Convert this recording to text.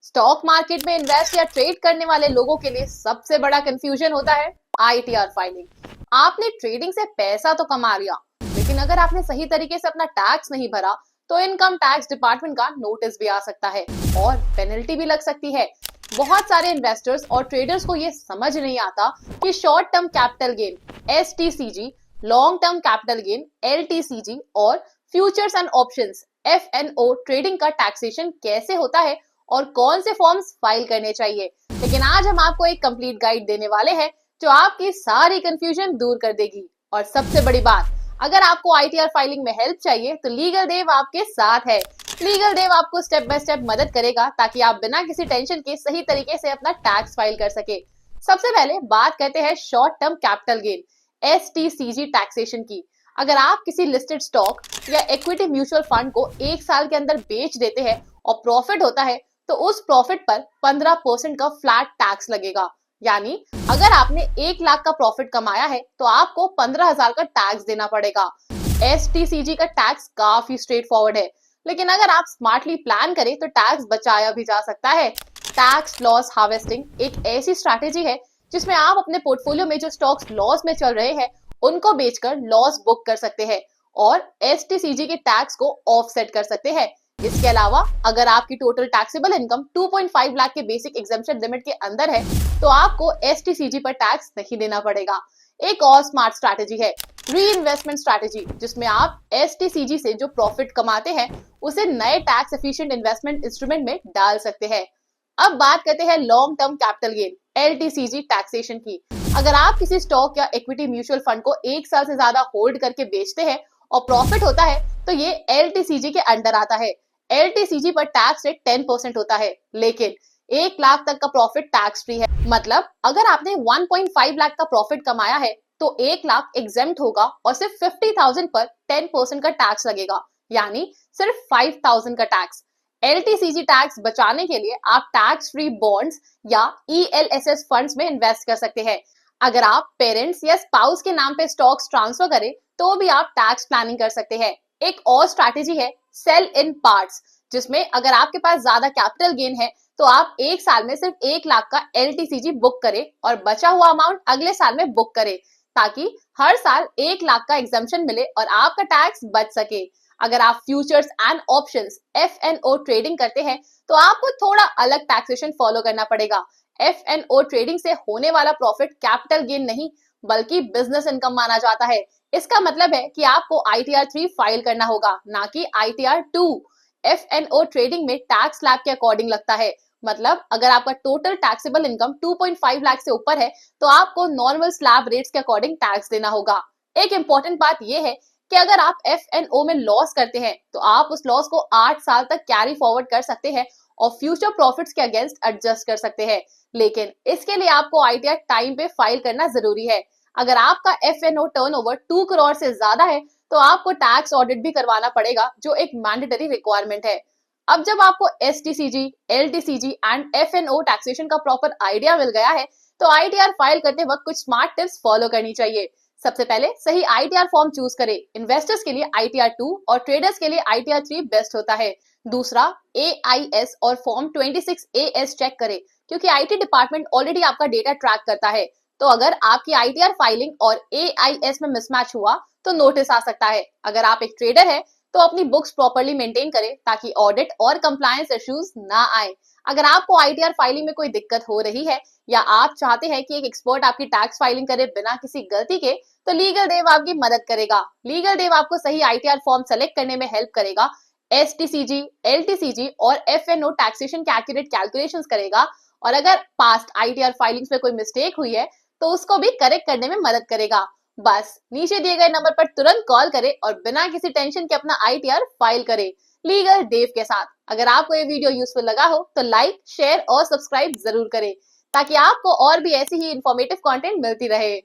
Stock market में invest या trade करने वाले लोगों के लिए सबसे बड़ा कंफ्यूजन होता है आईटीआर फाइलिंग। आपने ट्रेडिंग से पैसा तो कमा लिया, लेकिन अगर आपने सही तरीके से अपना टैक्स नहीं भरा तो इनकम टैक्स डिपार्टमेंट का नोटिस भी आ सकता है और पेनल्टी भी लग सकती है। बहुत सारे इन्वेस्टर्स और ट्रेडर्स को ये समझ नहीं आता कि short term capital gain STCG, long term capital gain LTCG और futures and options F&O trading का टैक्सेशन कैसे होता है और कौन से फॉर्म्स फाइल करने चाहिए। लेकिन आज हम आपको एक कंप्लीट गाइड देने वाले हैं जो आपकी सारी कंफ्यूजन दूर कर देगी। और सबसे बड़ी बात, अगर आपको आईटीआर फाइलिंग में हेल्प चाहिए तो लीगल देव आपके साथ है। लीगल देव आपको स्टेप बाय स्टेप मदद करेगा ताकि आप बिना किसी टेंशन के सही तरीके से अपना टैक्स फाइल कर सके। सबसे पहले बात करते हैं short term capital gain STCG taxation की। अगर आप किसी लिस्टेड स्टॉक या इक्विटी म्यूचुअल फंड को एक साल के अंदर बेच देते हैं और प्रॉफिट होता है तो उस प्रॉफिट पर 15% का फ्लैट टैक्स लगेगा। यानी अगर आपने 1 लाख का प्रॉफिट कमाया है तो आपको 15,000 का टैक्स देना पड़ेगा। एसटीसीजी का टैक्स काफी स्ट्रेट फॉरवर्ड है, लेकिन अगर आप स्मार्टली प्लान करें तो टैक्स बचाया भी जा सकता है। टैक्स लॉस हार्वेस्टिंग एक ऐसी स्ट्रैटेजी है जिसमें आप अपने पोर्टफोलियो में जो स्टॉक्स लॉस में चल रहे हैं उनको बेचकर लॉस बुक कर सकते हैं और एसटीसीजी के टैक्स को ऑफसेट कर सकते हैं। इसके अलावा अगर आपकी टोटल टैक्सेबल इनकम 2.5 लाख के बेसिक एग्जेम्पशन लिमिट के अंदर है तो आपको एसटीसीजी पर टैक्स नहीं देना पड़ेगा। एक और स्मार्ट स्ट्रैटेजी है री इन्वेस्टमेंट स्ट्रैटेजी, जिसमें आप एसटीसीजी से जो प्रॉफिट कमाते हैं उसे नए टैक्स एफिशिएंट इन्वेस्टमेंट इंस्ट्रूमेंट में डाल सकते हैं। अब बात करते हैं long term capital gain LTCG taxation की। अगर आप किसी स्टॉक या इक्विटी म्यूचुअल फंड को 1 साल से ज्यादा होल्ड करके बेचते हैं और प्रॉफिट होता है तो ये एलटीसीजी के अंडर आता है। एलटीसीजी पर टैक्स रेट 10% होता है, लेकिन 1 लाख तक का प्रॉफिट टैक्स फ्री है। मतलब अगर आपने 1.5 लाख का प्रॉफिट कमाया है तो 1 लाख एग्जेम्प्ट होगा और सिर्फ 50,000 पर 10% का टैक्स लगेगा, यानी सिर्फ 5,000 का टैक्स। एलटीसीजी टैक्स बचाने के लिए आप टैक्स फ्री बॉन्ड्स या ईएलएसएस फंड्स में इन्वेस्ट कर सकते हैं। अगर आप पेरेंट्स या स्पाउस के नाम पे स्टॉक्स ट्रांसफर करें तो भी आप टैक्स प्लानिंग कर सकते हैं। एक और स्ट्रैटेजी है सेल इन पार्ट्स, जिसमें अगर आपके पास ज्यादा कैपिटल गेन है तो आप एक साल में सिर्फ 1 लाख का एलटीसीजी बुक करें और बचा हुआ अमाउंट अगले साल में बुक करें, ताकि हर साल 1 लाख का एग्जम्पशन मिले और आपका टैक्स बच सके। अगर आप futures and options F&O trading करते हैं तो आपको थोड़ा अलग टैक्सेशन फॉलो करना पड़ेगा। एफएनओ ट्रेडिंग से होने वाला प्रॉफिट कैपिटल गेन नहीं बल्कि बिजनेस इनकम माना जाता है। इसका मतलब है कि आपको आईटीआर 3 फाइल करना होगा, ना कि आईटीआर 2। एफएनओ ट्रेडिंग में टैक्स स्लैब के अकॉर्डिंग लगता है। मतलब अगर आपका टोटल टैक्सेबल इनकम 2.5 लाख से ऊपर है तो आपको नॉर्मल स्लैब रेट्स के अकॉर्डिंग टैक्स देना होगा। एक इंपॉर्टेंट बात यह है कि अगर आप एफएनओ में लॉस करते हैं तो आप उस लॉस को 8 साल तक कैरी फॉरवर्ड कर सकते हैं और फ्यूचर प्रॉफिट्स के अगेंस्ट एडजस्ट कर सकते हैं, लेकिन इसके लिए आपको आईटीआर टाइम पे फाइल करना जरूरी है। अगर आपका एफएनओ टर्नओवर 2 करोड़ से ज्यादा है तो आपको टैक्स ऑडिट भी करवाना पड़ेगा, जो एक मैंडेटरी रिक्वायरमेंट है। अब जब आपको STCG, LTCG and FnO taxation का प्रॉपर आइडिया मिल गया है तो आईटीआर फाइल करते वक्त कुछ स्मार्ट टिप्स फॉलो करनी चाहिए। सबसे पहले सही आईटीआर फॉर्म चूज करें। इन्वेस्टर्स के लिए आईटीआर 2 और ट्रेडर्स के लिए आईटीआर 3 बेस्ट होता है। दूसरा, एआईएस और फॉर्म 26AS चेक करें, क्योंकि आईटी डिपार्टमेंट ऑलरेडी आपका डेटा ट्रैक करता है। तो अगर आपकी आईटीआर फाइलिंग और एआईएस में मिसमैच हुआ तो नोटिस आ सकता है। अगर आप एक ट्रेडर है तो अपनी बुक्स प्रॉपर्ली मेंटेन करें ताकि ऑडिट और कंप्लायंस इश्यूज ना आए। अगर आपको आईटीआर फाइलिंग में कोई दिक्कत हो रही है या आप चाहते हैं कि एक एक्सपर्ट आपकी टैक्स फाइलिंग करे बिना किसी गलती के, तो लीगल देव आपकी मदद करेगा। लीगल देव आपको सही आईटीआर फॉर्म सेलेक्ट करने में हेल्प करेगा, एसटीसीजी, एलटीसीजी और एफएनओ टैक्सेशन के एक्यूरेट कैलकुलेशंस करेगा, और अगर पास्ट आईटीआर फाइलिंग्स में कोई मिस्टेक हुई है तो उसको भी करेक्ट करने में मदद करेगा। बस नीचे दिए गए नंबर पर तुरंत कॉल करें और बिना किसी टेंशन के अपना आईटीआर फाइल करें लीगल देव के साथ। अगर आपको ये वीडियो यूजफुल लगा हो तो लाइक, शेयर और सब्सक्राइब जरूर करें ताकि आपको और भी ऐसी ही इंफॉर्मेटिव कंटेंट मिलती रहे।